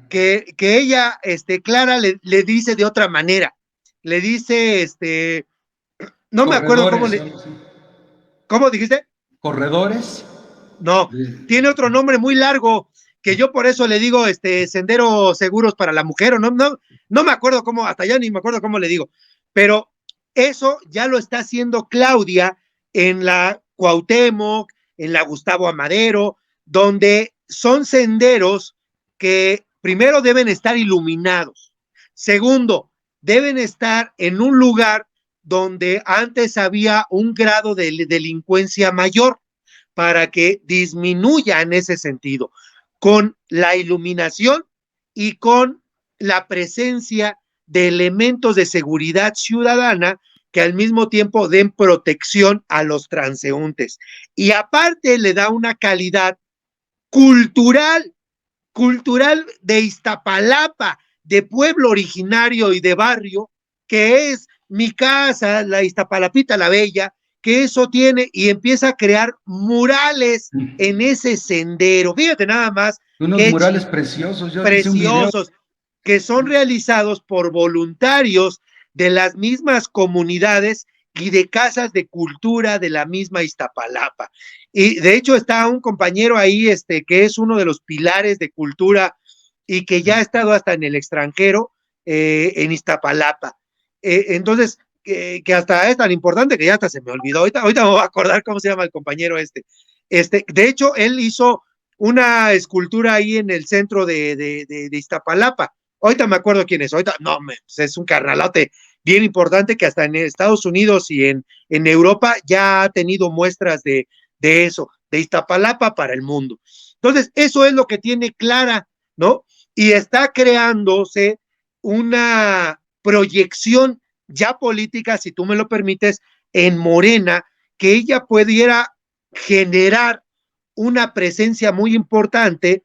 que ella, Clara, le dice de otra manera. Le dice, no me acuerdo Corredores, algo así. ¿cómo dijiste? Corredores. No, tiene otro nombre muy largo, que yo por eso le digo, senderos seguros para la mujer, o no me acuerdo cómo, hasta ya ni me acuerdo cómo le digo, pero eso ya lo está haciendo Claudia en la Cuauhtémoc, en la Gustavo Amadero, donde son senderos que primero deben estar iluminados, segundo, deben estar en un lugar donde antes había un grado de delincuencia mayor, para que disminuya en ese sentido, con la iluminación y con la presencia de elementos de seguridad ciudadana que al mismo tiempo den protección a los transeúntes. Y aparte le da una calidad cultural, cultural de Iztapalapa, de pueblo originario y de barrio, que es mi casa, la Iztapalapita la Bella, que eso tiene y empieza a crear murales en ese sendero. Fíjate nada más, Unos qué murales preciosos. Yo hice un video. preciosos, que son realizados por voluntarios de las mismas comunidades y de casas de cultura de la misma Iztapalapa. Y de hecho está un compañero ahí, que es uno de los pilares de cultura y que ya ha estado hasta en el extranjero, en Iztapalapa. Entonces, que hasta es tan importante que ya hasta se me olvidó. Ahorita me voy a acordar cómo se llama el compañero este. De hecho, él hizo una escultura ahí en el centro de Iztapalapa. Ahorita me acuerdo quién es. Ahorita, no, es un carnalote bien importante que hasta en Estados Unidos y en Europa ya ha tenido muestras de eso, de Iztapalapa para el mundo. Entonces, eso es lo que tiene Clara, ¿no? Y está creándose una proyección ya política, si tú me lo permites, en Morena, que ella pudiera generar una presencia muy importante,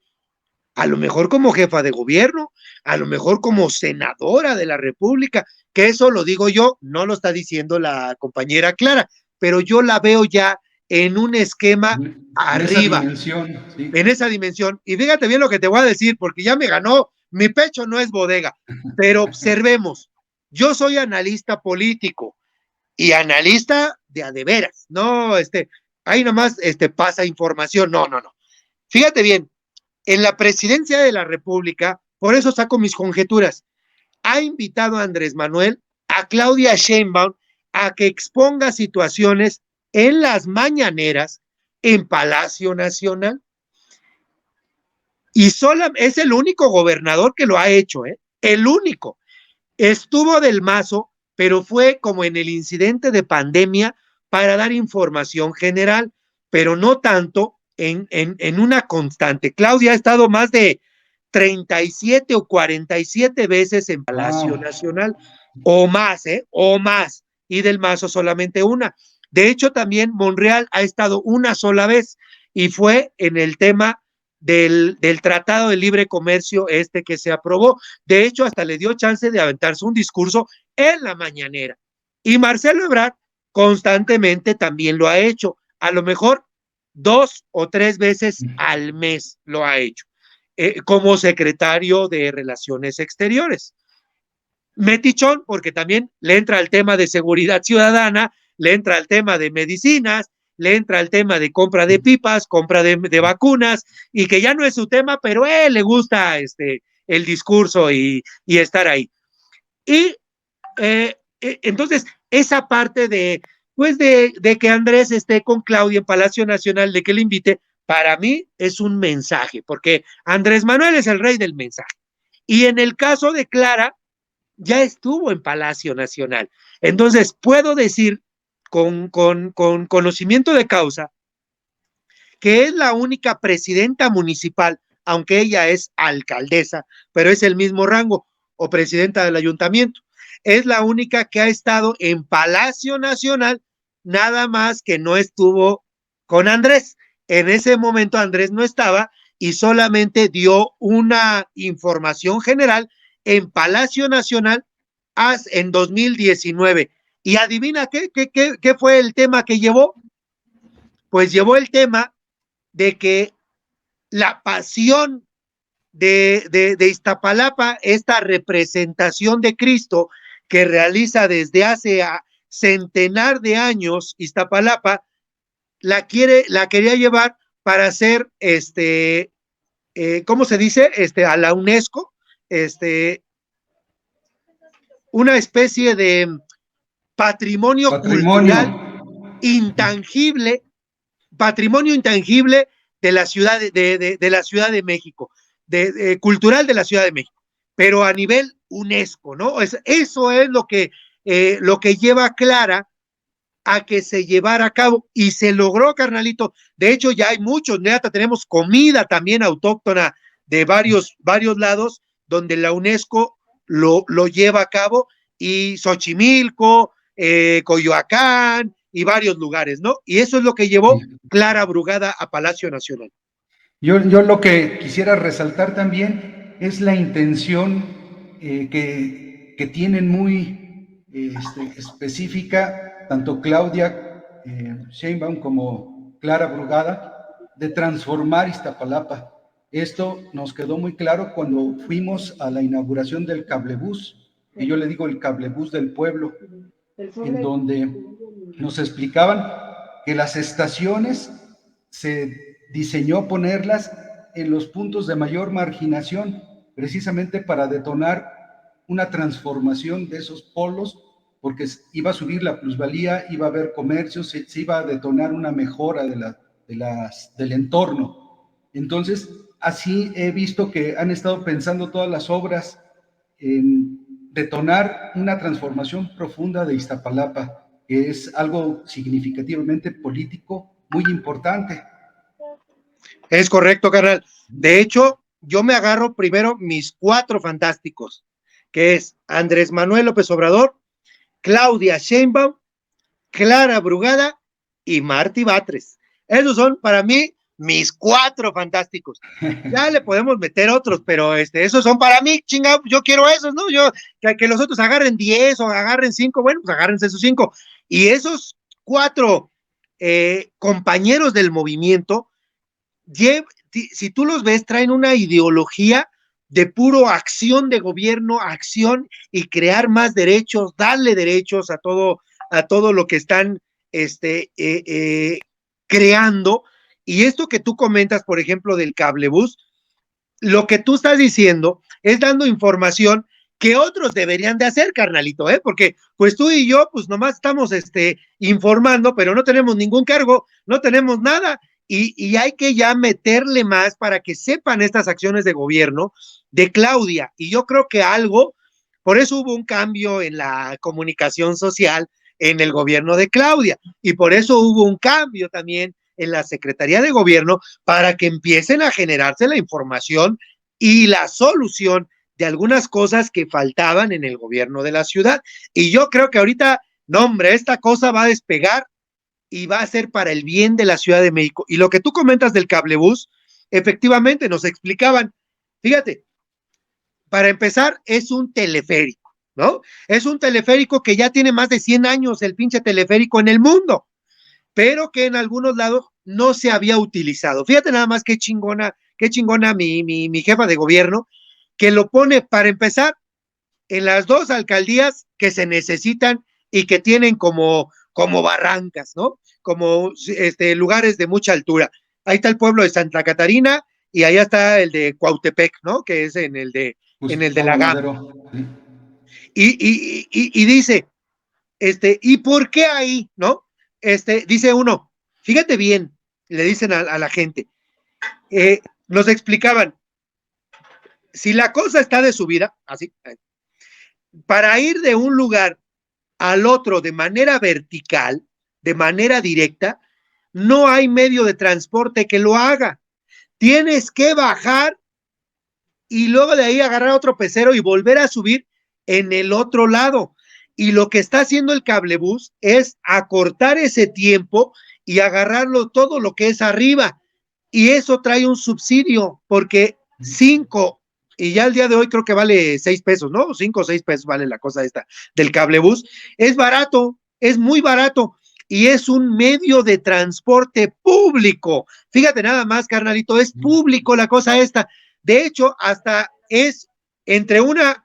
a lo mejor como jefa de gobierno, a lo mejor como senadora de la República, que eso lo digo yo, no lo está diciendo la compañera Clara, pero yo la veo ya en un esquema En esa arriba, dimensión, sí. en esa dimensión. Y fíjate bien lo que te voy a decir, porque ya me ganó, mi pecho no es bodega, pero observemos, yo soy analista político y analista de a de veras, no, ahí nomás pasa información, no. Fíjate bien, en la presidencia de la República, por eso saco mis conjeturas, ha invitado a Andrés Manuel, a Claudia Sheinbaum, a que exponga situaciones en las mañaneras en Palacio Nacional. Y es el único gobernador que lo ha hecho, el único. Estuvo Del Mazo, pero fue como en el incidente de pandemia para dar información general, pero no tanto en una constante. Claudia ha estado más de 37 o 47 veces en Palacio Nacional, o más, o más, y Del Mazo solamente una. De hecho, también Monreal ha estado una sola vez, y fue en el tema del Tratado de Libre Comercio que se aprobó. De hecho, hasta le dio chance de aventarse un discurso en la mañanera. Y Marcelo Ebrard constantemente también lo ha hecho. A lo mejor 2 o 3 veces al mes lo ha hecho, como secretario de Relaciones Exteriores. Metichón, porque también le entra el tema de seguridad ciudadana, le entra el tema de medicinas, le entra el tema de compra de pipas, compra de vacunas, y que ya no es su tema, pero a él le gusta el discurso y estar ahí. Y entonces, esa parte pues de que Andrés esté con Claudia en Palacio Nacional, de que le invite, para mí es un mensaje, porque Andrés Manuel es el rey del mensaje. Y en el caso de Clara, ya estuvo en Palacio Nacional. Entonces, puedo decir con conocimiento de causa que es la única presidenta municipal, aunque ella es alcaldesa, pero es el mismo rango, o presidenta del ayuntamiento. Es la única que ha estado en Palacio Nacional, nada más que no estuvo con Andrés. En ese momento Andrés no estaba y solamente dio una información general en Palacio Nacional en 2019. Y adivina qué fue el tema que llevó. pues llevó el tema de que la pasión de Iztapalapa, esta representación de Cristo que realiza desde hace centenar de años Iztapalapa, la quería llevar para hacer ¿cómo se dice? A la UNESCO, una especie de patrimonio cultural intangible, patrimonio intangible de la Ciudad de la Ciudad de México, cultural de la Ciudad de México, pero a nivel UNESCO, ¿no? Eso es lo que lleva Clara a que se llevara a cabo, y se logró, carnalito. De hecho, ya hay muchos, neta, tenemos comida también autóctona de varios lados, donde la UNESCO lo lleva a cabo, y Xochimilco, Coyoacán, y varios lugares, ¿no? Y eso es lo que llevó Clara Brugada a Palacio Nacional. Yo lo que quisiera resaltar también es la intención que tienen muy específica, tanto Claudia Sheinbaum como Clara Brugada, de transformar Iztapalapa. Esto nos quedó muy claro cuando fuimos a la inauguración del cablebús, que yo le digo el cablebús del pueblo, en donde nos explicaban que las estaciones se diseñó ponerlas en los puntos de mayor marginación, precisamente para detonar una transformación de esos polos, porque iba a subir la plusvalía, iba a haber comercio, se iba a detonar una mejora del entorno. Entonces, así he visto que han estado pensando todas las obras en detonar una transformación profunda de Iztapalapa, que es algo significativamente político muy importante. Es correcto, carnal. De hecho, yo me agarro primero mis 4 fantásticos, que es Andrés Manuel López Obrador, Claudia Sheinbaum, Clara Brugada y Martí Batres. Esos son para mí mis 4 fantásticos. Ya le podemos meter otros, pero esos son para mí, chingado, yo quiero esos, ¿no? Yo, que los otros agarren 10 o agarren 5, bueno, pues agárrense esos 5. Y esos 4 compañeros del movimiento, si tú los ves, traen una ideología de puro acción de gobierno, acción y crear más derechos, darle derechos a todo lo que están creando. Y esto que tú comentas, por ejemplo, del cablebús, lo que tú estás diciendo es dando información que otros deberían de hacer, carnalito, porque pues tú y yo, pues nomás estamos informando, pero no tenemos ningún cargo, no tenemos nada, y hay que ya meterle más para que sepan estas acciones de gobierno de Claudia. Y yo creo que por eso hubo un cambio en la comunicación social en el gobierno de Claudia, y por eso hubo un cambio también en la Secretaría de Gobierno, para que empiecen a generarse la información y la solución de algunas cosas que faltaban en el gobierno de la ciudad. Y yo creo que ahorita, no hombre, esta cosa va a despegar y va a ser para el bien de la Ciudad de México. Y lo que tú comentas del cablebús, efectivamente nos explicaban, fíjate, para empezar, es un teleférico, ¿no? Es un teleférico que ya tiene más de 100 años, el pinche teleférico en el mundo, pero que en algunos lados no se había utilizado. Fíjate nada más qué chingona mi jefa de gobierno, que lo pone, para empezar, en las 2 alcaldías que se necesitan y que tienen como barrancas, ¿no? Como lugares de mucha altura. Ahí está el pueblo de Santa Catarina y allá está el de Cuautepec, ¿no? Que es en el de la Gama. Y dice, ¿y por qué ahí, no? Dice uno, fíjate bien, le dicen a la gente, nos explicaban, si la cosa está de subida, así, para ir de un lugar al otro de manera vertical, de manera directa, no hay medio de transporte que lo haga. Tienes que bajar y luego de ahí agarrar otro pecero y volver a subir en el otro lado. Y lo que está haciendo el cablebús es acortar ese tiempo y agarrarlo todo lo que es arriba. Y eso trae un subsidio, porque 5, y ya el día de hoy creo que vale 6 pesos, ¿no? 5 o 6 pesos vale la cosa esta del cablebús. Es barato, es muy barato. y es un medio de transporte público. Fíjate nada más, carnalito, es público la cosa esta. De hecho, hasta es entre una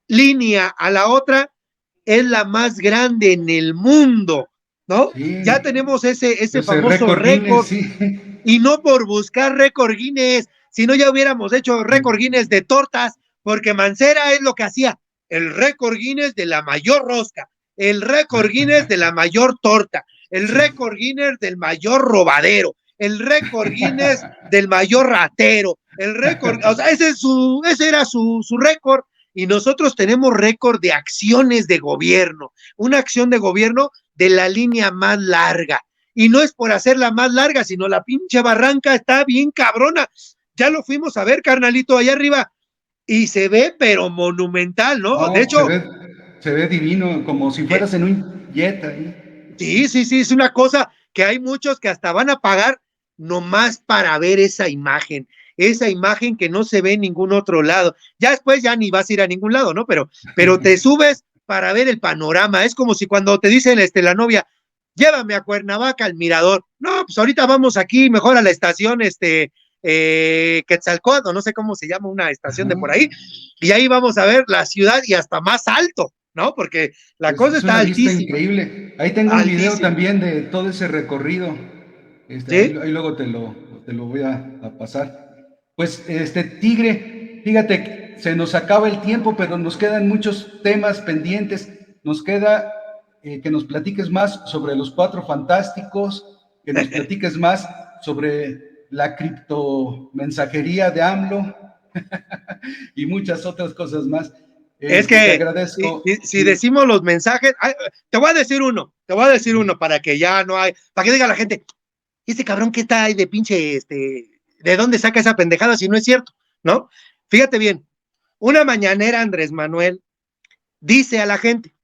línea a la otra, es la más grande en el mundo, ¿no? Sí, Ya tenemos ese ese famoso récord Guinness, récord, sí. y no por buscar récord Guinness, si no ya hubiéramos hecho récord Guinness de tortas, porque Mancera es lo que hacía, el récord Guinness de la mayor rosca, el récord Guinness de la mayor torta, el Sí. récord Guinness del mayor robadero, el récord Guinness del mayor ratero, el récord, o sea, ese era su récord, y nosotros tenemos récord de acciones de gobierno, una acción de gobierno de la línea más larga, y no es por hacerla más larga, sino la pinche barranca está bien cabrona. Ya lo fuimos a ver, carnalito, allá arriba, y se ve, pero monumental, ¿no? De No, hecho, se ve divino, como si fueras en un jet ahí. sí, es una cosa que hay muchos que hasta van a pagar nomás para ver esa imagen que no se ve en ningún otro lado. Ya después ya ni vas a ir a ningún lado, ¿no? Pero te subes para ver el panorama. Es como si cuando te dicen la novia, llévame a Cuernavaca al mirador. No, pues ahorita vamos aquí mejor a la estación, Quetzalcóatl, no sé cómo se llama, una estación de Ajá. por ahí, y ahí vamos a ver la ciudad y hasta más alto, ¿no? Porque la cosa Es está una vista altísima, increíble. Ahí tengo un video altísima, también de todo ese recorrido. ¿sí? Ahí luego te lo voy a pasar. Pues, Tigre, fíjate, se nos acaba el tiempo, pero nos quedan muchos temas pendientes. Nos queda que nos platiques más sobre los Cuatro Fantásticos, que nos platiques más sobre la criptomensajería de AMLO y muchas otras cosas más. Es Te que agradezco. si Sí. decimos los mensajes, te voy a decir uno para que ya no hay, para que diga la gente, este cabrón que está ahí de pinche, ¿de dónde saca esa pendejada si no es cierto? ¿No? Fíjate bien, una mañanera Andrés Manuel dice a la gente,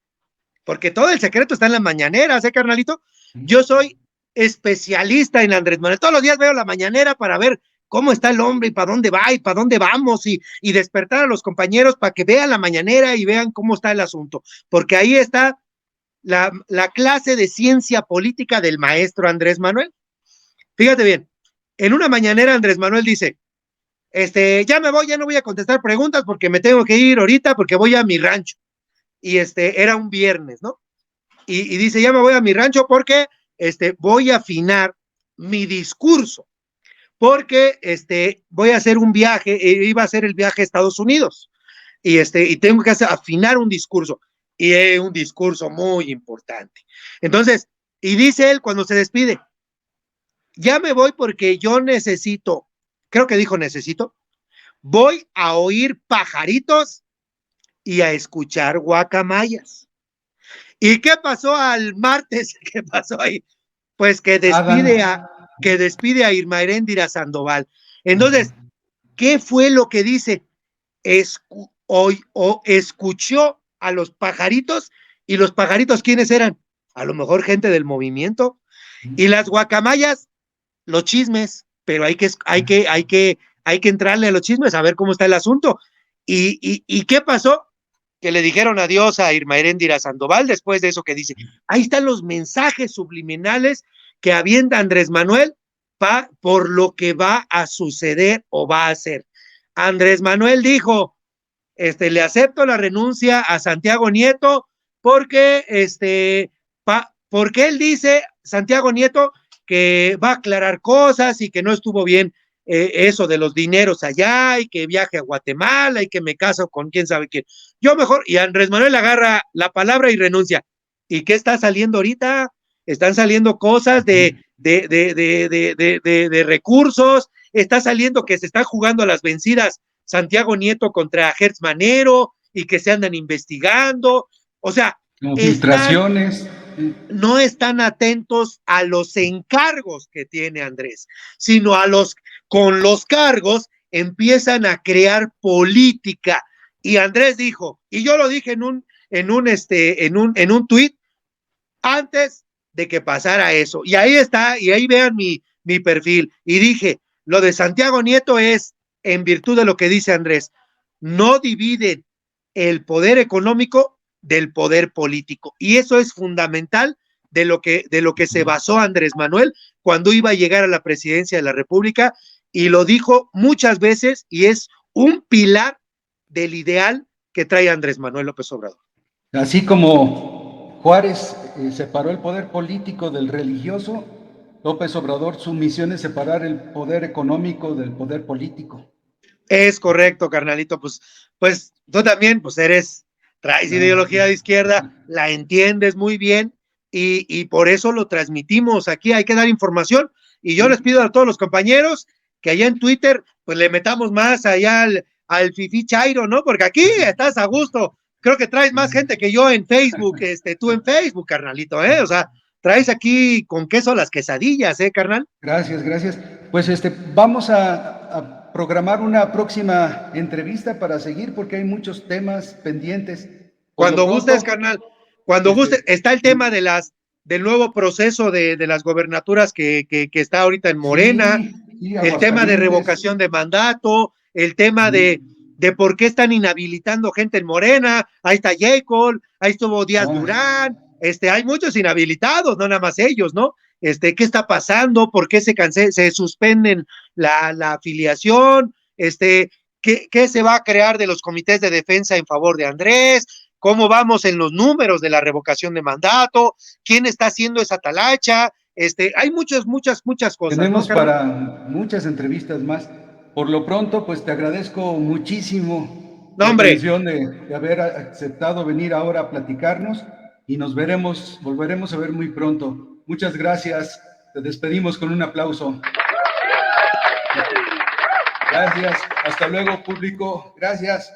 porque todo el secreto está en las mañaneras, carnalito? Yo soy especialista en Andrés Manuel. Todos los días veo la mañanera para ver cómo está el hombre y para dónde va y para dónde vamos y despertar a los compañeros para que vean la mañanera y vean cómo está el asunto. Porque ahí está la clase de ciencia política del maestro Andrés Manuel. Fíjate bien, en una mañanera Andrés Manuel dice, ya me voy, ya no voy a contestar preguntas porque me tengo que ir ahorita porque voy a mi rancho. Y era un viernes, ¿no? Y dice, ya me voy a mi rancho porque voy a afinar mi discurso, porque voy a hacer un viaje, iba a hacer el viaje a Estados Unidos, y tengo que afinar un discurso, y es un discurso muy importante. Entonces, y dice él cuando se despide, ya me voy porque yo necesito, creo que dijo necesito, voy a oír pajaritos y a escuchar guacamayas. ¿Y qué pasó al martes? ¿Qué pasó ahí? Pues Adam. que despide a Irma Heréndira Sandoval. Entonces, ¿qué fue lo que dice? Escuchó a los pajaritos, y los pajaritos, ¿quiénes eran? A lo mejor gente del movimiento. Y las guacamayas, los chismes, pero hay que entrarle a los chismes, a ver cómo está el asunto. ¿Y qué pasó? Que le dijeron adiós a Irma Heréndira Sandoval después de eso que dice. Ahí están los mensajes subliminales que avienta Andrés Manuel por lo que va a suceder o va a hacer. Andrés Manuel dijo, le acepto la renuncia a Santiago Nieto porque, porque él dice, Santiago Nieto, que va a aclarar cosas y que no estuvo bien eso de los dineros allá y que viaje a Guatemala y que me caso con quién sabe quién. Yo mejor, y Andrés Manuel agarra la palabra y renuncia. ¿Y qué está saliendo ahorita? Están saliendo cosas de recursos, está saliendo que se están jugando a las vencidas Santiago Nieto contra Hertz Manero y que se andan investigando. O sea, Como filtraciones. no están atentos a los encargos que tiene Andrés, sino con los cargos empiezan a crear política. Y Andrés dijo, y yo lo dije en un tuit antes de que pasara eso. Y ahí está, y ahí vean mi perfil. Y dije, lo de Santiago Nieto es en virtud de lo que dice Andrés. No dividen el poder económico del poder político. Y eso es fundamental de lo que se basó Andrés Manuel cuando iba a llegar a la presidencia de la República, y lo dijo muchas veces, y es un pilar del ideal que trae Andrés Manuel López Obrador. Así como Juárez separó el poder político del religioso, López Obrador, su misión es separar el poder económico del poder político. Es correcto, carnalito, pues tú también, pues traes ideología de izquierda, la entiendes muy bien, y por eso lo transmitimos aquí, hay que dar información, y yo les pido a todos los compañeros que allá en Twitter, pues le metamos más allá al Fifi Chairo, ¿no? Porque aquí estás a gusto, creo que traes más gente que yo en Facebook, tú en Facebook, carnalito, o sea, traes aquí con queso las quesadillas, carnal. Gracias, gracias. Pues vamos a programar una próxima entrevista para seguir porque hay muchos temas pendientes. Cuando gustes, carnal, cuando gustes, está el tema del nuevo proceso de las gobernaturas que está ahorita en Morena, sí, el tema de revocación de mandato, el tema de por qué están inhabilitando gente en Morena, ahí está Jacob, ahí estuvo Díaz Durán, hay muchos inhabilitados, no nada más ellos, ¿no? ¿Qué está pasando? ¿Por qué se suspenden la afiliación? ¿Qué se va a crear de los comités de defensa en favor de Andrés? ¿Cómo vamos en los números de la revocación de mandato? ¿Quién está haciendo esa talacha? Hay muchas cosas. Tenemos, ¿no, para muchas entrevistas más? Por lo pronto, pues te agradezco muchísimo la atención de haber aceptado venir ahora a platicarnos, y volveremos a ver muy pronto. Muchas gracias. Te despedimos con un aplauso. Gracias. Hasta luego, público. Gracias.